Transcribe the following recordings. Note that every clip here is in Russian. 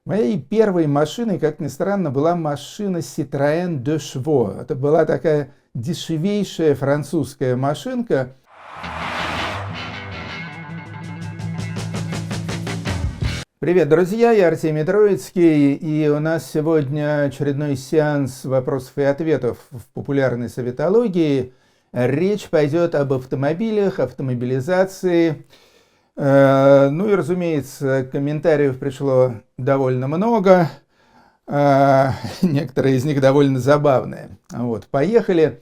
Моей первой машиной, как ни странно, была машина Citroën de Chevaux. Это была такая дешевейшая французская машинка. Привет, друзья, я Артемий Троицкий, и у нас сегодня очередной сеанс вопросов и ответов в популярной советологии. Речь пойдет об автомобилях, автомобилизации. Ну и, разумеется, комментариев пришло довольно много, некоторые из них довольно забавные. Вот, поехали.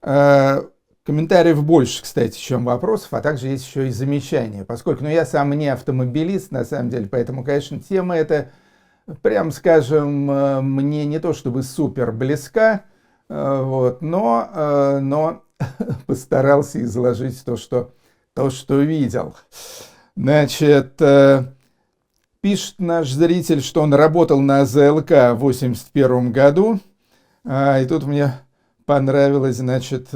Комментариев больше, кстати, чем вопросов, а также есть еще и замечания, поскольку я сам не автомобилист, на самом деле, поэтому, конечно, тема эта, прям скажем, мне не то чтобы супер близка, вот, но постарался изложить то, что видел. Значит, пишет наш зритель, что он работал на ЗЛК в 1981 году, и тут мне понравилось, значит,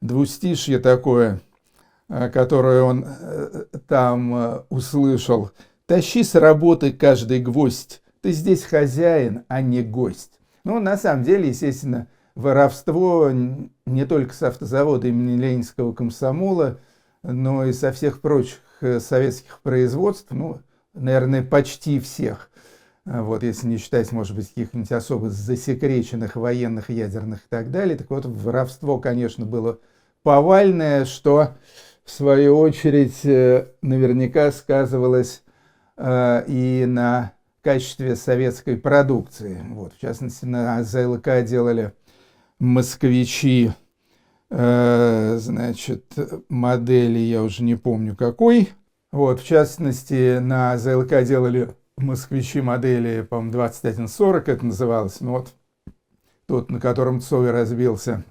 двустишье такое, которое он там услышал. «Тащи с работы каждый гвоздь, ты здесь хозяин, а не гость». Ну, на самом деле, естественно, воровство не только с автозавода имени Ленинского комсомола, но и со всех прочих советских производств, ну, наверное, почти всех. Вот, если не считать, может быть, каких-нибудь особо засекреченных военных, ядерных и так далее. Так вот, воровство, конечно, было повальное, что, в свою очередь, наверняка сказывалось и на качестве советской продукции. Вот, в частности, на ЗЛК делали москвичи, значит, модели, я уже не помню какой. Вот, в частности, на ЗЛК делали москвичи модели, по-моему, 2140 это называлось, ну вот тот, на котором Цой разбился.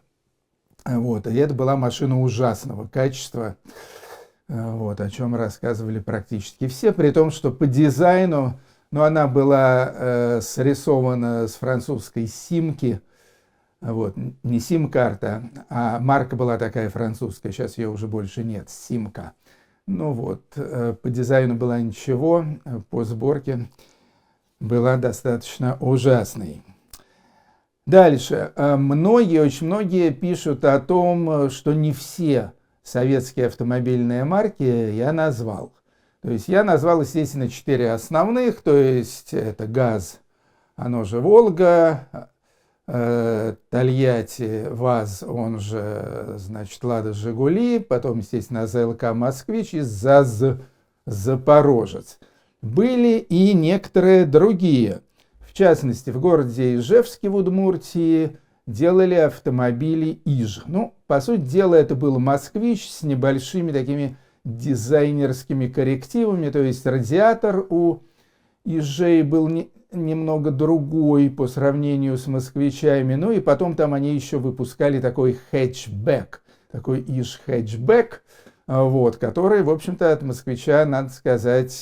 Вот, и это была машина ужасного качества, вот, о чем рассказывали практически все, при том, что по дизайну, ну, она была срисована с французской симки, вот, не сим-карта, а марка была такая французская, сейчас ее уже больше нет, симка. Ну вот, по дизайну была ничего, по сборке была достаточно ужасной. Дальше. Очень многие пишут о том, что не все советские автомобильные марки я назвал. То есть я назвал, естественно, 4 основных, то есть это ГАЗ, оно же Волга, Тольятти, ВАЗ, он же, значит, Лада, Жигули, потом, естественно, ЗЛК Москвич и ЗАЗ Запорожец. Были и некоторые другие. В частности, в городе Ижевске в Удмуртии делали автомобили ИЖ. Ну, по сути дела, это был Москвич с небольшими такими дизайнерскими коррективами, то есть радиатор у Ижей был немного другой по сравнению с москвичами. Ну и потом там они еще выпускали такой хэтчбэк, такой иж хэтчбэк, вот, который, в общем-то, от москвича, надо сказать,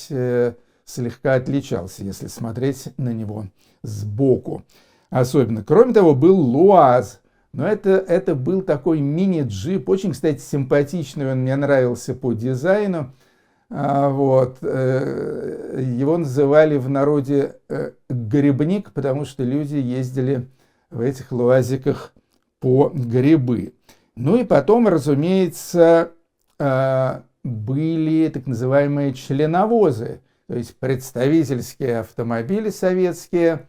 слегка отличался, если смотреть на него сбоку. Особенно. Кроме того, был ЛуАЗ. Но это был такой мини-джип, очень, кстати, симпатичный, он мне нравился по дизайну. Вот. Его называли в народе грибник, потому что люди ездили в этих луазиках по грибы. Ну и потом, разумеется, были так называемые членовозы, то есть представительские автомобили советские.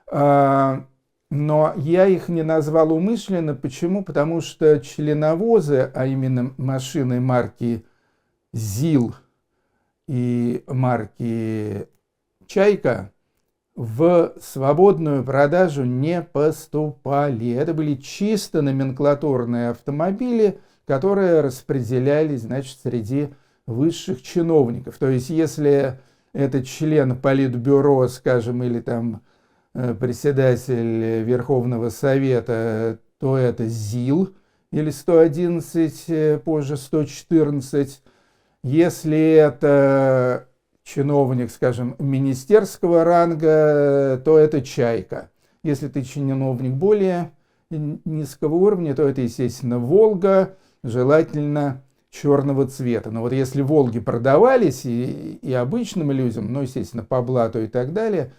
Но я их не назвал умышленно. Почему? Потому что членовозы, а именно машины марки ЗИЛ и марки «Чайка», в свободную продажу не поступали. Это были чисто номенклатурные автомобили, которые распределялись, значит, среди высших чиновников. То есть, если это член политбюро, скажем, или там председатель Верховного Совета, то это ЗИЛ, или 111, позже 114. Если это чиновник, скажем, министерского ранга, то это «Чайка». Если ты чиновник более низкого уровня, то это, естественно, «Волга», желательно черного цвета. Но вот если «Волги» продавались и обычным людям, ну, естественно, по блату и так далее,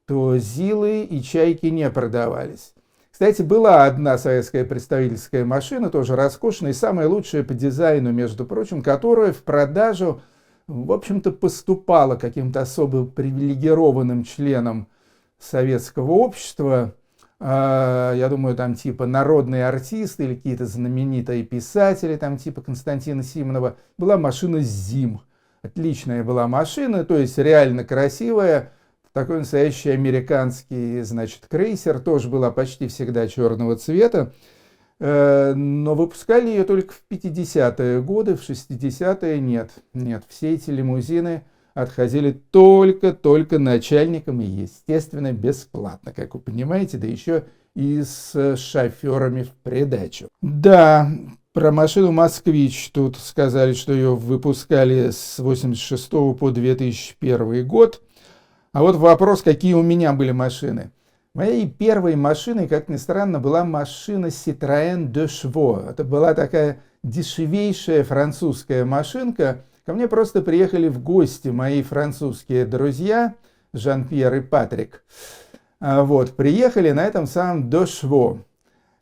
то «Зилы» и «Чайки» не продавались. Кстати, была одна советская представительская машина, тоже роскошная, и самая лучшая по дизайну, между прочим, которая в продажу, в общем-то, поступала каким-то особо привилегированным членам советского общества. Я думаю, там типа народные артисты или какие-то знаменитые писатели, там типа Константина Симонова. Была машина «ЗИМ». Отличная была машина, то есть реально красивая. Такой настоящий американский, значит, крейсер, тоже была почти всегда черного цвета, но выпускали ее только в 50-е годы, в 60-е нет. Нет, все эти лимузины отходили только начальникам и, естественно, бесплатно, как вы понимаете, да еще и с шоферами в придачу. Да, про машину «Москвич» тут сказали, что ее выпускали с 1986 по 2001 год. А вот вопрос, какие у меня были машины. Моей первой машиной, как ни странно, была машина Citroën 2 Chevaux. Это была такая дешевейшая французская машинка. Ко мне просто приехали в гости мои французские друзья, Жан-Пьер и Патрик. Вот, приехали на этом самом 2 Chevaux.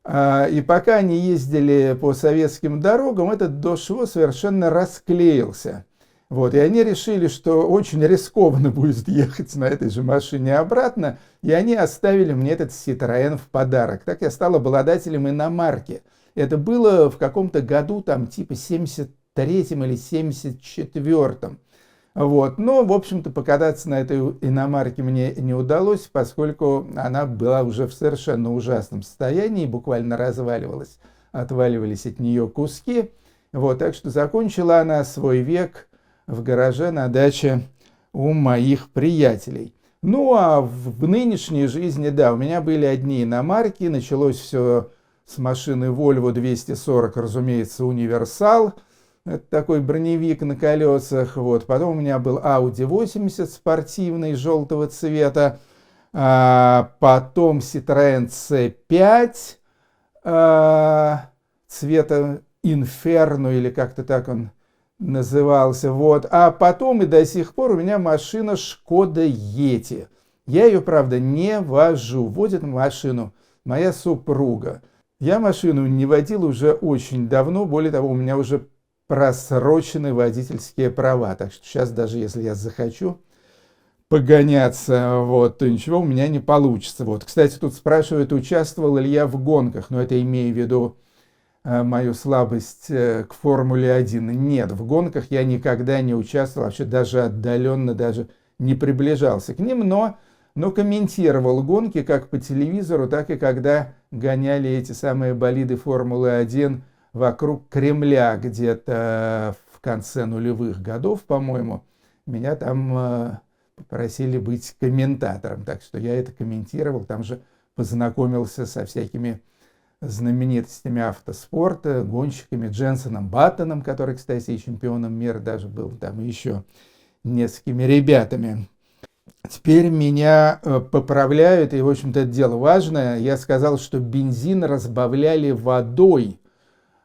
И пока они ездили по советским дорогам, этот 2 Chevaux совершенно расклеился. Вот, и они решили, что очень рискованно будет ехать на этой же машине обратно, и они оставили мне этот Citroën в подарок. Так я стал обладателем иномарки. Это было в каком-то году, там, типа 73-м или 74-м. Вот, но, в общем-то, покататься на этой иномарке мне не удалось, поскольку она была уже в совершенно ужасном состоянии, буквально разваливалась, отваливались от нее куски. Вот, так что закончила она свой век в гараже на даче у моих приятелей. Ну, а в нынешней жизни, да, у меня были одни иномарки. Началось все с машины Volvo 240, разумеется, универсал. Это такой броневик на колесах. Вот. Потом у меня был Audi 80 спортивный, желтого цвета. Потом Citroën C5 цвета Inferno, или как-то так он назывался, вот. А потом и до сих пор у меня машина Шкода Yeti. Я ее, правда, не вожу. Водит машину моя супруга. Я машину не водил уже очень давно. Более того, у меня уже просрочены водительские права. Так что сейчас, даже если я захочу погоняться, вот, то ничего у меня не получится. Вот. Кстати, тут спрашивают, участвовал ли я в гонках. Но это имея в виду мою слабость к Формуле-1. Нет, в гонках я никогда не участвовал, вообще даже отдаленно даже не приближался к ним, но комментировал гонки как по телевизору, так и когда гоняли эти самые болиды Формулы-1 вокруг Кремля где-то в конце нулевых годов, по-моему. Меня там попросили быть комментатором, так что я это комментировал, там же познакомился со всякими знаменитостями автоспорта, гонщиками Дженсеном Баттоном, который, кстати, и чемпионом мира даже был, там и еще несколькими ребятами. Теперь меня поправляют, и, в общем-то, это дело важное. Я сказал, что бензин разбавляли водой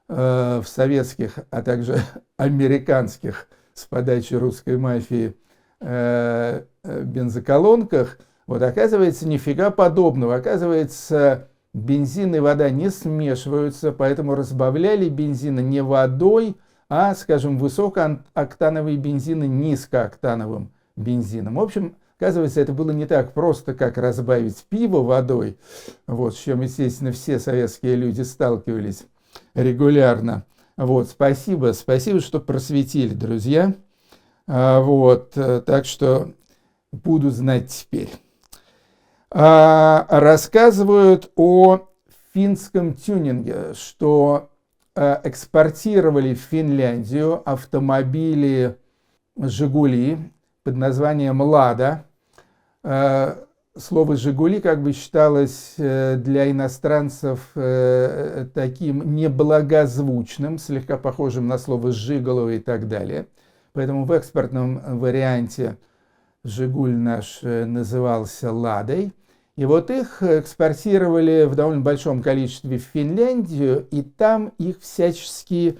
в советских, а также американских с подачи русской мафии бензоколонках. Вот, оказывается, нифига подобного. Оказывается, бензин и вода не смешиваются, поэтому разбавляли бензин не водой, а, скажем, высокооктановый бензин и низкооктановым бензином. В общем, оказывается, это было не так просто, как разбавить пиво водой, вот, с чем, естественно, все советские люди сталкивались регулярно. Вот, спасибо, что просветили, друзья. Вот, так что буду знать теперь. Рассказывают о финском тюнинге, что экспортировали в Финляндию автомобили «Жигули» под названием «Лада». Слово «Жигули» как бы считалось для иностранцев таким неблагозвучным, слегка похожим на слово «жиголо» и так далее. Поэтому в экспортном варианте «Жигуль» наш назывался «Ладой». И вот их экспортировали в довольно большом количестве в Финляндию, и там их всячески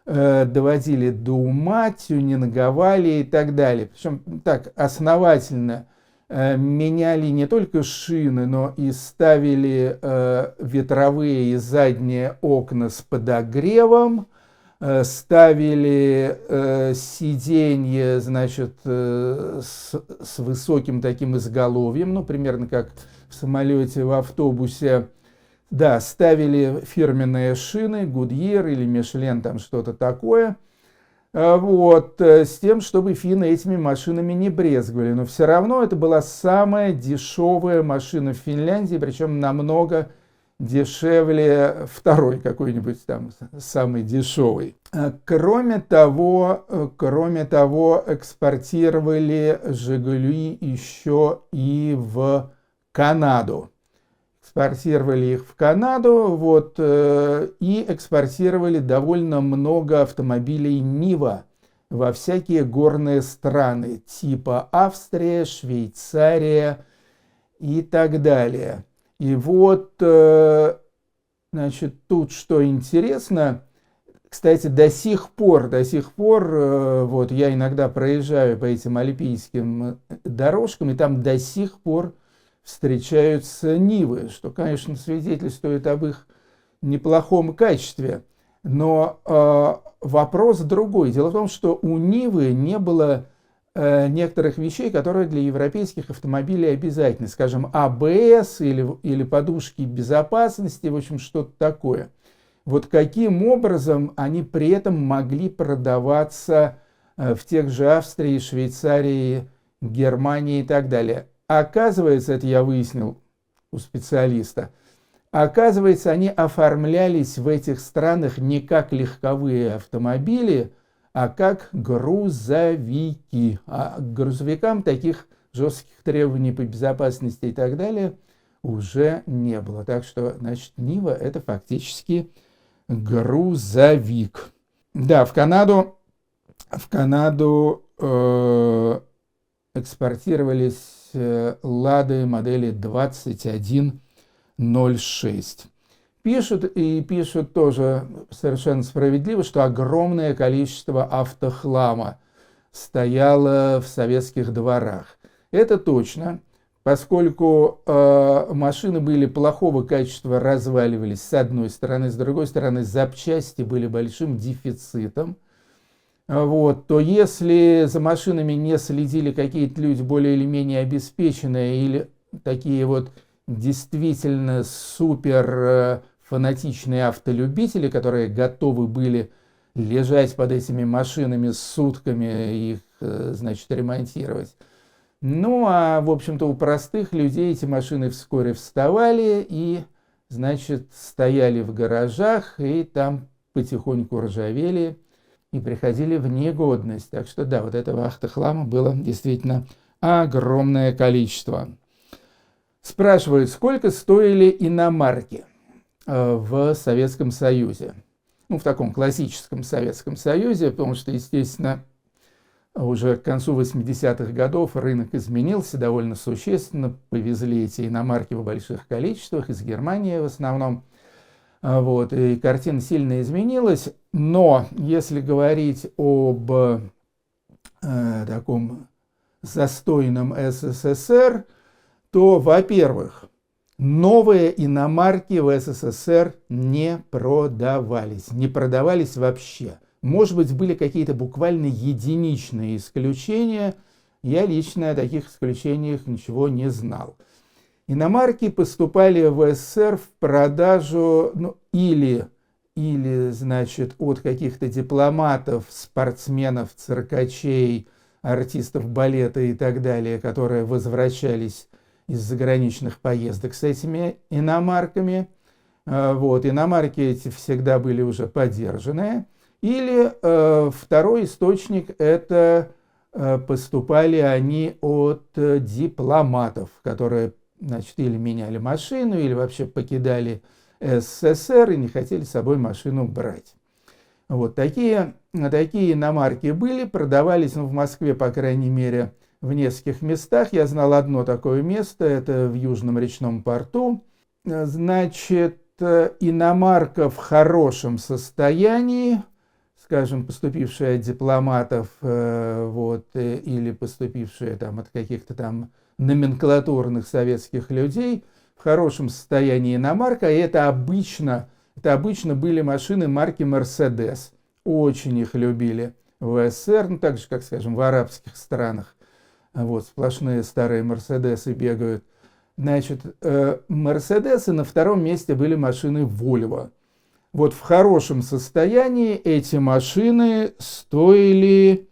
доводили до ума, тюнинговали и так далее. Причем так основательно меняли не только шины, но и ставили ветровые и задние окна с подогревом, ставили сиденье, значит, с высоким таким изголовьем, ну, примерно как в самолете, в автобусе. Да, ставили фирменные шины, Goodyear или Michelin, там что-то такое. Вот, с тем, чтобы финны этими машинами не брезговали. Но все равно это была самая дешевая машина в Финляндии, причем намного дешевле второй какой-нибудь там, самый дешевый. Кроме того, экспортировали «Жигули» еще и в Канаду. Экспортировали их в Канаду, вот, и экспортировали довольно много автомобилей Нива во всякие горные страны, типа Австрия, Швейцария и так далее. И вот, значит, тут что интересно, кстати, до сих пор, вот я иногда проезжаю по этим альпийским дорожкам, и там до сих пор встречаются Нивы, что, конечно, свидетельствует об их неплохом качестве. Но вопрос другой. Дело в том, что у Нивы не было некоторых вещей, которые для европейских автомобилей обязательны. Скажем, АБС или подушки безопасности, в общем, что-то такое. Вот каким образом они при этом могли продаваться в тех же Австрии, Швейцарии, Германии и так далее. Оказывается, это я выяснил у специалиста, оказывается, они оформлялись в этих странах не как легковые автомобили, а как грузовики. А к грузовикам таких жестких требований по безопасности и так далее уже не было. Так что, значит, Нива – это фактически грузовик. Да, в Канаду экспортировались Лады модели 2106. Пишут тоже совершенно справедливо, что огромное количество автохлама стояло в советских дворах. Это точно, поскольку машины были плохого качества, разваливались с одной стороны, с другой стороны запчасти были большим дефицитом. Вот, то если за машинами не следили какие-то люди более или менее обеспеченные или такие вот действительно супер фанатичные автолюбители, которые готовы были лежать под этими машинами сутками и их, значит, ремонтировать. Ну, а, в общем-то, у простых людей эти машины вскоре вставали и, значит, стояли в гаражах и там потихоньку ржавели и приходили в негодность. Так что да, вот этого автохлама было действительно огромное количество. Спрашивают, сколько стоили иномарки в Советском Союзе? Ну, в таком классическом Советском Союзе, потому что, естественно, уже к концу 80-х годов рынок изменился довольно существенно. Повезли эти иномарки в больших количествах, из Германии в основном. Вот, и картина сильно изменилась, но если говорить об таком застойном СССР, то, во-первых, новые иномарки в СССР не продавались вообще. Может быть, были какие-то буквально единичные исключения, я лично о таких исключениях ничего не знал. Иномарки поступали в СССР в продажу, ну, или, значит, от каких-то дипломатов, спортсменов, циркачей, артистов балета и так далее, которые возвращались из заграничных поездок с этими иномарками. Вот, иномарки эти всегда были уже подержанные. Или второй источник – это поступали они от дипломатов, которые, значит, или меняли машину, или вообще покидали СССР и не хотели с собой машину брать. Вот такие иномарки были, продавались, ну, в Москве, по крайней мере, в нескольких местах. Я знал одно такое место, это в Южном речном порту. Значит, иномарка в хорошем состоянии скажем, поступившие от дипломатов или поступившие там от каких-то там номенклатурных советских людей, в хорошем состоянии иномарка, и это обычно были машины марки Mercedes. Очень их любили в СССР, ну, так же, как, скажем, в арабских странах. Вот, сплошные старые Мерседесы бегают. Значит, Мерседесы, на втором месте были машины Volvo. Вот в хорошем состоянии эти машины стоили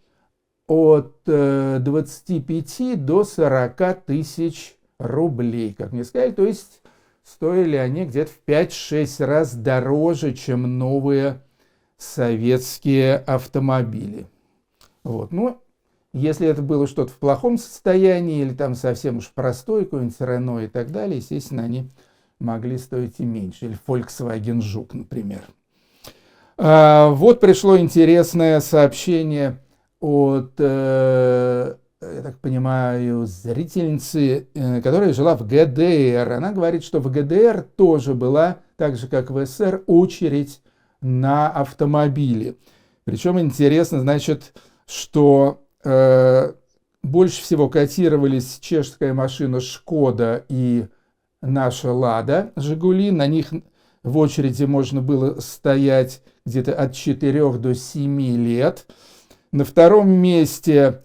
от 25 до 40 тысяч рублей, как мне сказали. То есть стоили они где-то в 5-6 раз дороже, чем новые советские автомобили. Вот. Ну, если это было что-то в плохом состоянии или там совсем уж простой, какой-нибудь Renault и так далее, естественно, они могли стоить и меньше. Или Volkswagen Жук, например. Вот пришло интересное сообщение от, я так понимаю, зрительницы, которая жила в ГДР. Она говорит, что в ГДР тоже была, так же как в СССР, очередь на автомобили. Причем интересно, значит, что больше всего котировались чешская машина Шкода и наша Лада Жигули. На них в очереди можно было стоять где-то от 4 до 7 лет. На втором месте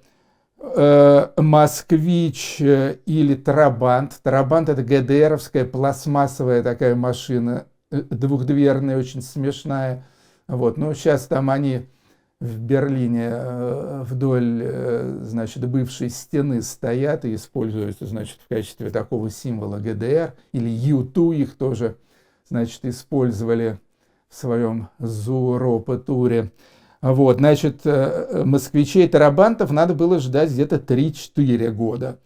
Москвич или Трабант. Трабант — это ГДРовская пластмассовая такая машина, двухдверная, очень смешная. Вот. Но сейчас там они в Берлине вдоль, значит, бывшей стены стоят и используются, значит, в качестве такого символа ГДР. Или Ю-2 их тоже, значит, использовали в своем Зуропа-туре. Вот, значит, москвичей Тарабантов надо было ждать где-то 3-4 года.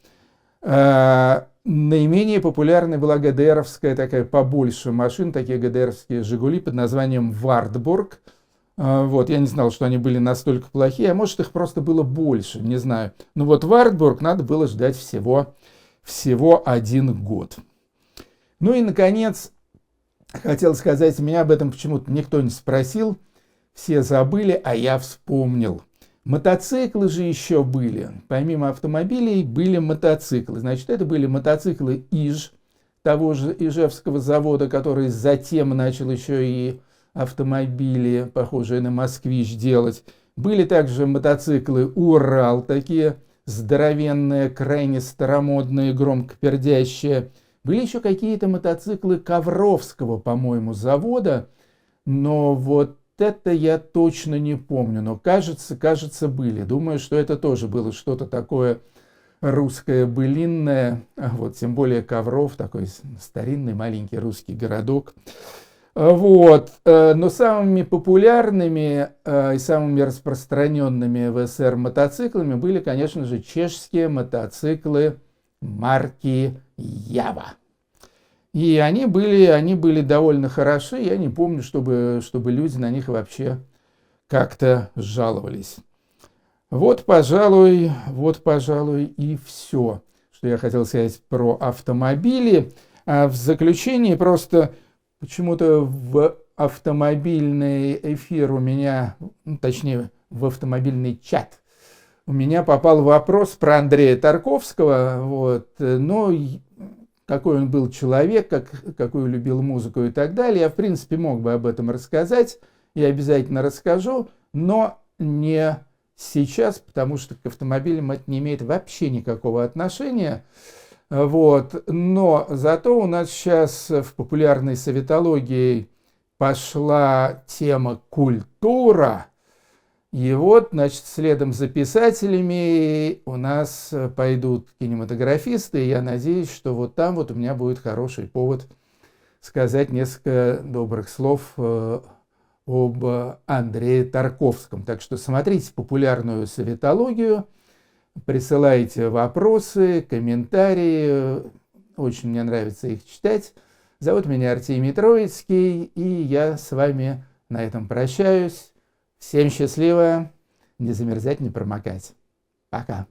Наименее популярной была ГДРовская такая побольше машина, такие ГДРовские «Жигули» под названием «Вартбург». Вот, я не знал, что они были настолько плохие, а может, их просто было больше, не знаю. Но вот «Вартбург» надо было ждать всего 1 год. Ну и, наконец, хотел сказать, меня об этом почему-то никто не спросил. Все забыли, а я вспомнил. Мотоциклы же еще были. Помимо автомобилей были мотоциклы. Значит, это были мотоциклы Иж, того же Ижевского завода, который затем начал еще и автомобили, похожие на «Москвич», делать. Были также мотоциклы «Урал», такие здоровенные, крайне старомодные, громко пердящие. Были еще какие-то мотоциклы Ковровского, по-моему, завода, но вот это я точно не помню, но кажется, были. Думаю, что это тоже было что-то такое русское, былинное. Вот, тем более Ковров, такой старинный маленький русский городок. Вот. Но самыми популярными и самыми распространенными в СССР мотоциклами были, конечно же, чешские мотоциклы марки Ява. И они были довольно хороши. Я не помню, чтобы люди на них вообще как-то жаловались. Вот, пожалуй, и все, что я хотел сказать про автомобили. А в заключение просто почему-то в автомобильный эфир у меня, точнее, в автомобильный чат у меня попал вопрос про Андрея Тарковского. Вот, но какой он был человек, какую любил музыку и так далее. Я, в принципе, мог бы об этом рассказать, я обязательно расскажу, но не сейчас, потому что к автомобилям это не имеет вообще никакого отношения. Вот. Но зато у нас сейчас в популярной советологии пошла тема «культура». И вот, значит, следом за писателями у нас пойдут кинематографисты, и я надеюсь, что вот там вот у меня будет хороший повод сказать несколько добрых слов об Андрее Тарковском. Так что смотрите популярную советологию, присылайте вопросы, комментарии, очень мне нравится их читать. Зовут меня Артемий Троицкий, и я с вами на этом прощаюсь. Всем счастливо, не замерзать, не промокать. Пока.